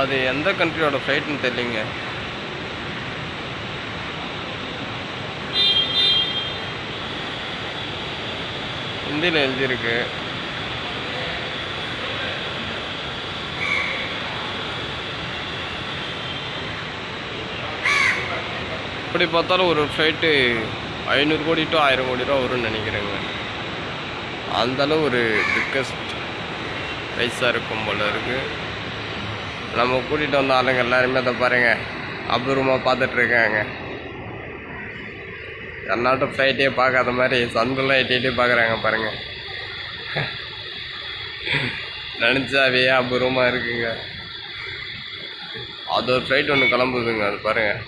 அது எந்த கண்ட்ரியோட ஃப்ளைட்னு தெரியலிங்க. ஹிந்தியில் எழுதியிருக்கு. இப்படி பார்த்தாலும் ஒரு ஃப்ளைட்டு 500 கோடி டு 1000 கோடி ரூபா வரும்னு நினைக்கிறேங்க. அந்தளவு ஒரு பிக்கஸ்ட் ப்ரைஸாக இருக்கும் போல இருக்குது. நம்ம கூட்டிகிட்டு வந்த ஆளுங்க எல்லாருமே அதை பாருங்கள் அபூர்வமாக பார்த்துட்ருக்காங்க. கர்நாடக ஃப்ளைட்டே பார்க்காத மாதிரி சந்தெல்லாம் எட்டிகிட்டே பார்க்குறாங்க பாருங்கள். நினச்சாவே அபூர்வமாக இருக்குங்க. அது ஒரு ஃப்ளைட் ஒன்று கிளம்புதுங்க, அது பாருங்கள்.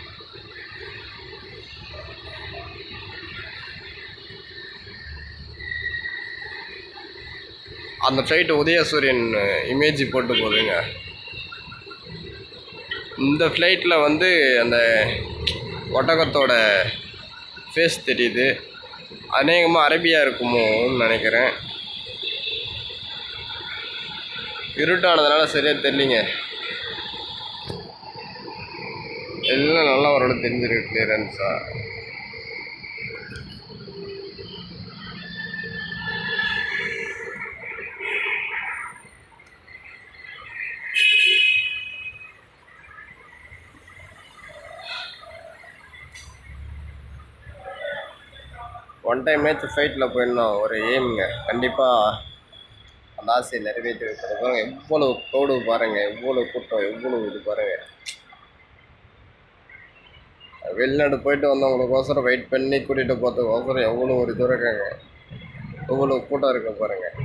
அந்த ஃப்ளைட்டு உதயசூரியன் இமேஜ் போட்டு போகுதுங்க. இந்த ஃப்ளைட்டில் வந்து அந்த ஒட்டகத்தோட ஃபேஸ் தெரியுது. அநேகமாக அரபியாக இருக்குமோன்னு நினைக்கிறேன். இருட்டானதுனால சரியாக தெரியலிங்க. எல்லாம் நல்லா ஓரளவு தெரிஞ்சிருக்கு கிளியரன்ஸாக. ஒன் டைம் மேட்ச் ஃபைட்டில் போயிடணும் ஒரு எய்முங்க. கண்டிப்பாக அந்த ஆசையை நிறைவேற்றி வைக்கிறது. பாருங்கள் எவ்வளோ க்ரௌடு பாருங்கள், எவ்வளோ கூட்டம், எவ்வளோ இது பாருங்கள். வெளிநாடு போயிட்டு வந்தவங்களுக்கோசரம் வெயிட் பண்ணி கூட்டிகிட்டு போகிறதுக்கோசரம் எவ்வளோ ஒரு தூரம் இருக்காங்க, எவ்வளோ கூட்டம் இருக்க பாருங்கள்.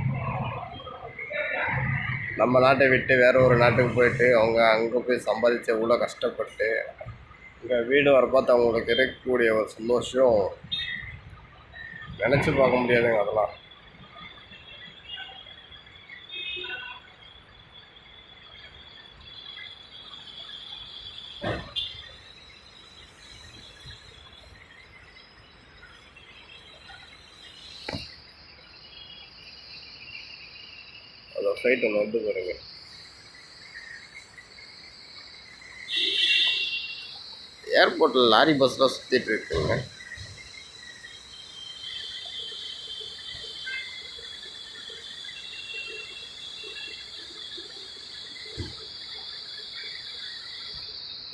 நம்ம நாட்டை விட்டு வேறு ஒரு நாட்டுக்கு போயிட்டு அவங்க அங்கே போய் சம்பாதிச்சு எவ்வளோ கஷ்டப்பட்டு இங்கே வீடு வர பார்த்து அவங்களுக்கு இருக்கக்கூடிய ஒரு சந்தோஷம் நினச்சி பார்க்க முடியாதுங்க. அதெல்லாம் ஃப்ளைட் ஒன்று வந்து பாருங்க. ஏர்போர்ட்டில் லாரி பஸ்லாம் சுற்றிட்டு இருக்குங்க.